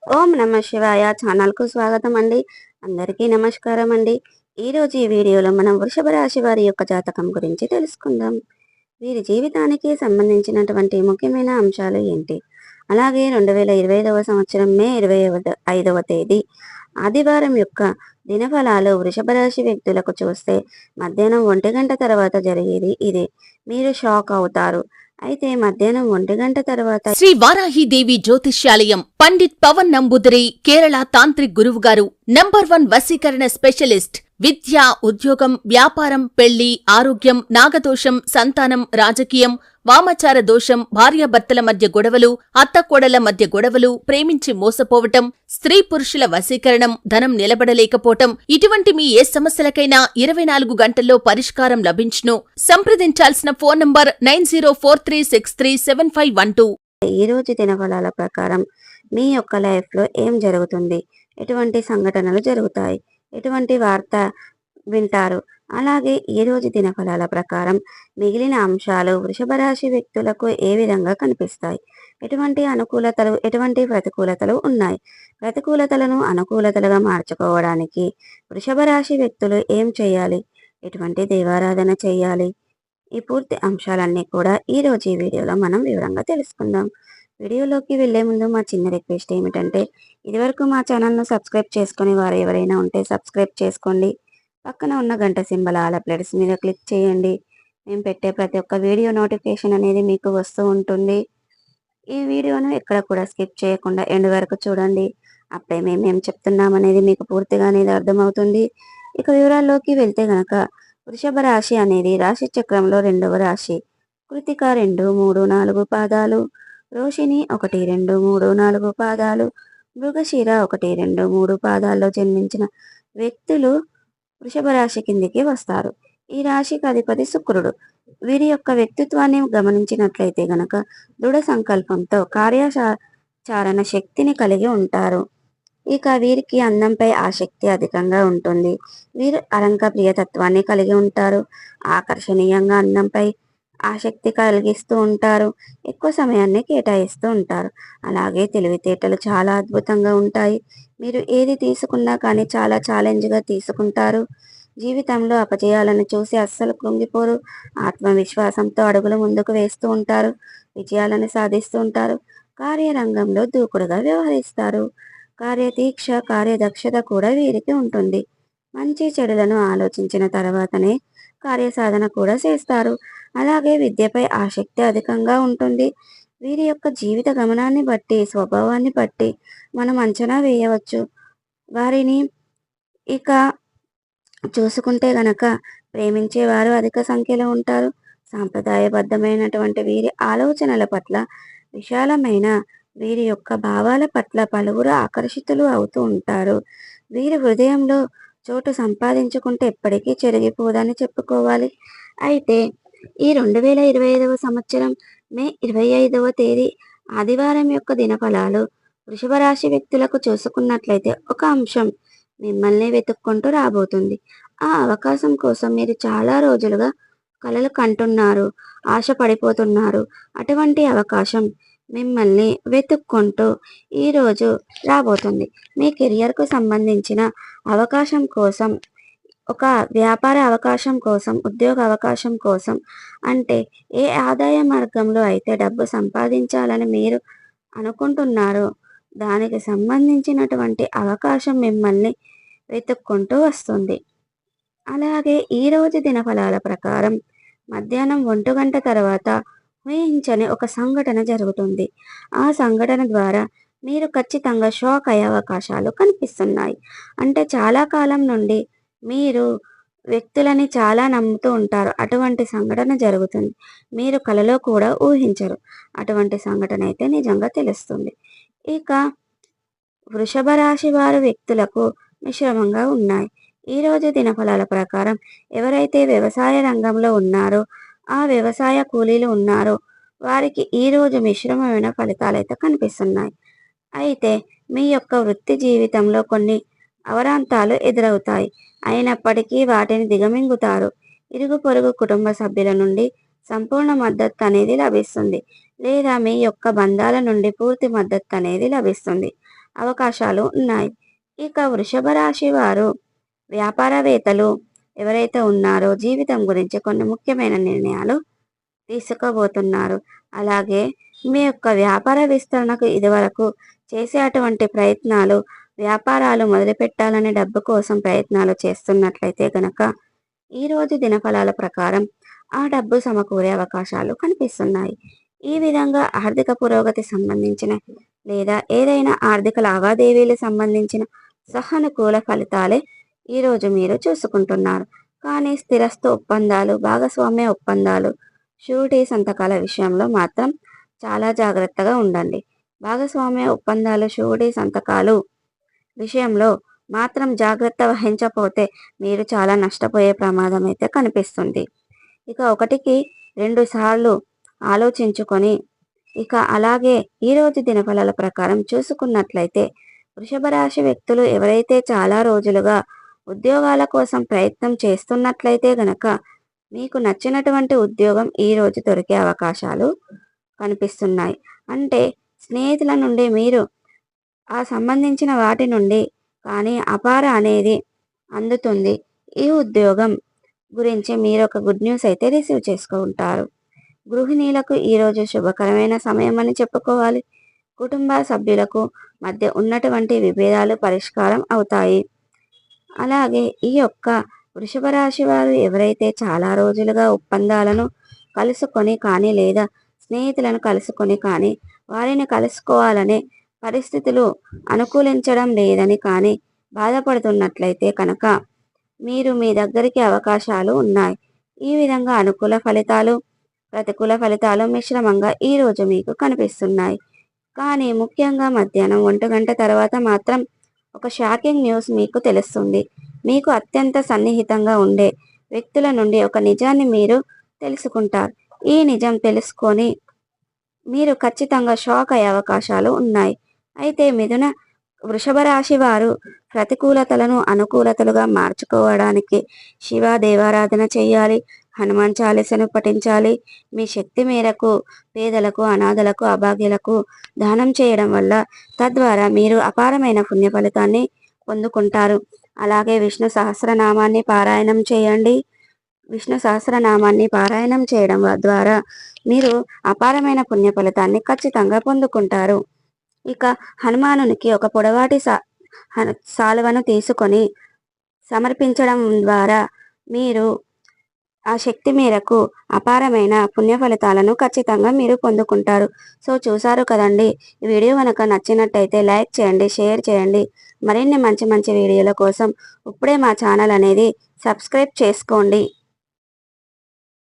ఓం నమ శివాయ ఛానల్కు స్వాగతం అండి. అందరికీ నమస్కారం అండి. ఈరోజు ఈ వీడియోలో మనం వృషభ రాశి వారి యొక్క జాతకం గురించి తెలుసుకుందాం. వీరి జీవితానికి సంబంధించినటువంటి ముఖ్యమైన అంశాలు ఏంటి, అలాగే 2025 సంవత్సరం మే 25వ తేదీ ఆదివారం యొక్క దినఫలాలు వృషభ రాశి వ్యక్తులకు చూస్తే మధ్యాహ్నం 1 గంట తర్వాత జరిగేది ఇదే. మీరు షాక్ అవుతారు. అయితే మధ్యాహ్నం 1 గంట తర్వాత శ్రీ వారాహిదేవి జ్యోతిష్యాలయం పండిత్ పవన్ నంబూదిరి కేరళ తాంత్రిక్ గురువు గారు నంబర్ 1 వశీకరణ స్పెషలిస్ట్. విద్య, ఉద్యోగం, వ్యాపారం, పెళ్లి, ఆరోగ్యం, నాగదోషం, సంతానం, రాజకీయం, వామాచార దోషం, భార్యాభర్తల మధ్య గొడవలు, అత్తకోడల మధ్య గొడవలు, ప్రేమించి మోసపోవటం, స్త్రీ పురుషుల వశీకరణం, ధనం నిలబడలేకపోవటం, ఇటువంటి మీ ఏ సమస్యలకైనా 24 గంటల్లో పరిష్కారం లభించును. సంప్రదించాల్సిన ఫోన్ నంబర్ 9043637512. ఈ రోజు దినఫలాల ప్రకారం మీ యొక్క లైఫ్లో ఏం జరుగుతుంది, ఎటువంటి సంఘటనలు జరుగుతాయి, ఎటువంటి వార్త వింటారు, అలాగే ఈ రోజు దినఫలాల ప్రకారం మిగిలిన అంశాలు వృషభ రాశి వ్యక్తులకు ఏ విధంగా కనిపిస్తాయి, ఎటువంటి అనుకూలతలు, ఎటువంటి ప్రతికూలతలు ఉన్నాయి, ప్రతికూలతలను అనుకూలతలుగా మార్చుకోవడానికి వృషభ రాశి వ్యక్తులు ఏం చేయాలి, ఎటువంటి దేవారాధన చేయాలి, ఈ పూర్తి అంశాలన్నీ కూడా ఈరోజు ఈ వీడియోలో మనం వివరంగా తెలుసుకుందాం. వీడియోలోకి వెళ్లే ముందు మా చిన్న రిక్వెస్ట్ ఏమిటంటే, ఇదివరకు మా ఛానల్ను సబ్స్క్రైబ్ చేసుకుని వారు ఎవరైనా ఉంటే సబ్స్క్రైబ్ చేసుకోండి. పక్కన ఉన్న గంట సింబల్ ఆల్ అప్డేట్స్ మీద క్లిక్ చేయండి. మేము పెట్టే ప్రతి ఒక్క వీడియో నోటిఫికేషన్ అనేది మీకు వస్తూ ఉంటుంది. ఈ వీడియోను ఎక్కడ కూడా స్కిప్ చేయకుండా ఎండ్ వరకు చూడండి. అప్పుడే మేము చెప్తున్నామనేది మీకు పూర్తిగా అనేది అర్థమవుతుంది. ఇక వివరాల్లోకి వెళ్తే గనక వృషభ రాశి అనేది రాశి చక్రంలో 2వ రాశి. కృతిక 2, 3, 4 పాదాలు, రోషిణి 1, 2, 3, 4 పాదాలు, మృగశిర 1, 2, 3 పాదాల్లో జన్మించిన వ్యక్తులు వృషభ రాశి కిందికి వస్తారు. ఈ రాశికి అధిపతి శుక్రుడు. వీరి యొక్క వ్యక్తిత్వాన్ని గమనించినట్లయితే గనక దృఢ సంకల్పంతో కార్యాచరణ శక్తిని కలిగి ఉంటారు. ఇక వీరికి అందంపై ఆసక్తి అధికంగా ఉంటుంది. వీరు ప్రియతత్వాన్ని కలిగి ఉంటారు. ఆకర్షణీయంగా అందంపై ఆసక్తి కలిగిస్తూ ఉంటారు. ఎక్కువ సమయాన్ని కేటాయిస్తూ ఉంటారు. అలాగే తెలివితేటలు చాలా అద్భుతంగా ఉంటాయి. మీరు ఏది తీసుకున్నా కానీ చాలా ఛాలెంజ్గా తీసుకుంటారు. జీవితంలో అపజయాలను చూసి అస్సలు కృంగిపోరు. ఆత్మవిశ్వాసంతో అడుగులు ముందుకు వేస్తూ ఉంటారు. విజయాలను సాధిస్తూ ఉంటారు. కార్యరంగంలో దూకుడుగా వ్యవహరిస్తారు. కార్యదీక్ష, కార్యదక్షత కూడా వీరికి ఉంటుంది. మంచి చెడులను ఆలోచించిన తర్వాతనే కార్యసాధన కూడా చేస్తారు. అలాగే విద్యపై ఆసక్తి అధికంగా ఉంటుంది. వీరి యొక్క జీవిత గమనాన్ని బట్టి, స్వభావాన్ని బట్టి మనం అంచనా వేయవచ్చు వారిని. ఇక చూసుకుంటే గనక ప్రేమించేవారు అధిక సంఖ్యలో ఉంటారు. సాంప్రదాయబద్ధమైనటువంటి వీరి ఆలోచనల పట్ల, విశాలమైన వీరి యొక్క భావాల పట్ల పలువురు ఆకర్షితులు అవుతూ ఉంటారు. వీరి హృదయంలో చోటు సంపాదించుకుంటే ఎప్పటికీ చెరిగిపోదని చెప్పుకోవాలి. అయితే ఈ 2025 సంవత్సరం మే 25వ తేదీ ఆదివారం యొక్క దినఫలాలు వృషభ రాశి వ్యక్తులకు చూసుకున్నట్లయితే ఒక అంశం మిమ్మల్ని వెతుక్కుంటూ రాబోతుంది. ఆ అవకాశం కోసం మీరు చాలా రోజులుగా కలలు కంటున్నారు, ఆశపడిపోతున్నారు. అటువంటి అవకాశం మిమ్మల్ని వెతుక్కుంటూ ఈరోజు రాబోతుంది. మీ కెరియర్కు సంబంధించిన అవకాశం కోసం, ఒక వ్యాపార అవకాశం కోసం, ఉద్యోగ అవకాశం కోసం, అంటే ఏ ఆదాయ మార్గంలో అయితే డబ్బు సంపాదించాలని మీరు అనుకుంటున్నారో దానికి సంబంధించినటువంటి అవకాశం మిమ్మల్ని వెతుక్కుంటూ వస్తుంది. అలాగే ఈరోజు దినఫలాల ప్రకారం మధ్యాహ్నం 1 గంట తర్వాత ఊహించని ఒక సంఘటన జరుగుతుంది. ఆ సంఘటన ద్వారా మీరు ఖచ్చితంగా షాక్ అయ్యే అవకాశాలు కనిపిస్తున్నాయి. అంటే చాలా కాలం నుండి మీరు వ్యక్తులని చాలా నమ్ముతూ ఉంటారు. అటువంటి సంఘటన జరుగుతుంది. మీరు కలలో కూడా ఊహించరు. అటువంటి సంఘటన అయితే నిజంగా తెలుస్తుంది. ఇక వృషభ రాశి వారు వ్యక్తులకు మిశ్రమంగా ఉన్నాయి. ఈరోజు దినఫలాల ప్రకారం ఎవరైతే వ్యవసాయ రంగంలో ఉన్నారో, ఆ వ్యవసాయ కూలీలు ఉన్నారో వారికి ఈరోజు మిశ్రమమైన ఫలితాలైతే కనిపిస్తున్నాయి. అయితే మీ యొక్క వృత్తి జీవితంలో కొన్ని అవరాంతాలు ఎదురవుతాయి. అయినప్పటికీ వాటిని దిగమింగుతారు. ఇరుగు పొరుగు కుటుంబ సభ్యుల నుండి సంపూర్ణ మద్దతు అనేది లభిస్తుంది, లేదా మీ యొక్క బంధాల నుండి పూర్తి మద్దతు అనేది లభిస్తుంది. అవకాశాలు ఉన్నాయి. ఇక వృషభ రాశి వారు వ్యాపారవేత్తలు ఎవరైతే ఉన్నారో జీవితం గురించి కొన్ని ముఖ్యమైన నిర్ణయాలు తీసుకోబోతున్నారు. అలాగే మీ యొక్క వ్యాపార విస్తరణకు ఇదివరకు చేసే అటువంటి ప్రయత్నాలు, వ్యాపారాలు మొదలుపెట్టాలని డబ్బు కోసం ప్రయత్నాలు చేస్తున్నట్లయితే గనక ఈరోజు దినఫలాల ప్రకారం ఆ డబ్బు సమకూరే అవకాశాలు కనిపిస్తున్నాయి. ఈ విధంగా ఆర్థిక పురోగతి సంబంధించిన లేదా ఏదైనా ఆర్థిక లావాదేవీలకు సంబంధించిన సానుకూల ఫలితాలే ఈరోజు మీరు చూసుకుంటున్నారు. కానీ స్థిరస్థ ఒప్పందాలు, భాగస్వామ్య ఒప్పందాలు, షూరిటీ సంతకాల విషయంలో మాత్రం చాలా జాగ్రత్తగా ఉండండి. భాగస్వామ్య ఒప్పందాలు, షూరిటీ సంతకాలు విషయంలో మాత్రం జాగ్రత్త వహించకపోతే మీరు చాలా నష్టపోయే ప్రమాదం అయితే కనిపిస్తుంది. ఇక 1కి 2 సార్లు ఆలోచించుకొని అలాగే ఈరోజు దినఫలాల ప్రకారం చూసుకున్నట్లయితే వృషభ రాశి వ్యక్తులు ఎవరైతే చాలా రోజులుగా ఉద్యోగాల కోసం ప్రయత్నం చేస్తున్నట్లయితే గనక మీకు నచ్చినటువంటి ఉద్యోగం ఈరోజు దొరికే అవకాశాలు కనిపిస్తున్నాయి. అంటే స్నేహితుల నుండి మీరు ఆ సంబంధించిన వాటి నుండి కానీ అపార అనేది అందుతుంది. ఈ ఉద్యోగం గురించి మీరు ఒక గుడ్ న్యూస్ అయితే రిసీవ్ చేసుకుంటారు. గృహిణీలకు ఈరోజు శుభకరమైన సమయం అని చెప్పుకోవాలి. కుటుంబ సభ్యులకు మధ్య ఉన్నటువంటి విభేదాలు పరిష్కారం అవుతాయి. అలాగే ఈ యొక్క వృషభ రాశి వారు ఎవరైతే చాలా రోజులుగా ఒప్పందాలను కలుసుకొని కానీ లేదా స్నేహితులను కలుసుకొని కానీ వారిని కలుసుకోవాలనే పరిస్థితులు అనుకూలించడం లేదని కానీ బాధపడుతున్నట్లయితే కనుక మీరు మీ దగ్గరికి అవకాశాలు ఉన్నాయి. ఈ విధంగా అనుకూల ఫలితాలు, ప్రతికూల ఫలితాలు మిశ్రమంగా ఈరోజు మీకు కనిపిస్తున్నాయి. కానీ ముఖ్యంగా మధ్యాహ్నం 1 గంట తర్వాత మాత్రం ఒక షాకింగ్ న్యూస్ మీకు తెలుస్తుంది. మీకు అత్యంత సన్నిహితంగా ఉండే వ్యక్తుల నుండి ఒక నిజాన్ని మీరు తెలుసుకుంటారు. ఈ నిజం తెలుసుకొని మీరు ఖచ్చితంగా షాక్ అయ్యే అవకాశాలు ఉన్నాయి. అయితే వృషభ రాశి వారు ప్రతికూలతలను అనుకూలతలుగా మార్చుకోవడానికి శివ దేవారాధన చేయాలి, హనుమాన్ చాలీసను పఠించాలి. మీ శక్తి మేరకు పేదలకు, అనాథలకు, అభాగ్యులకు దానం చేయడం వల్ల తద్వారా మీరు అపారమైన పుణ్య ఫలితాన్ని పొందుకుంటారు. అలాగే విష్ణు సహస్రనామాన్ని పారాయణం చేయండి. విష్ణు సహస్రనామాన్ని పారాయణం చేయడం ద్వారా మీరు అపారమైన పుణ్య ఫలితాన్ని ఖచ్చితంగా పొందుకుంటారు. ఇక హనుమానునికి ఒక పొడవాటి సాలువను తీసుకొని సమర్పించడం ద్వారా మీరు ఆ శక్తి మేరకు అపారమైన పుణ్య ఫలితాలను ఖచ్చితంగా మీరు పొందుకుంటారు. సో చూసారు కదండి, ఈ వీడియో కనుక నచ్చినట్టయితే లైక్ చేయండి, షేర్ చేయండి. మరిన్ని మంచి మంచి వీడియోల కోసం ఇప్పుడే మా ఛానల్ అనేది సబ్స్క్రైబ్ చేసుకోండి.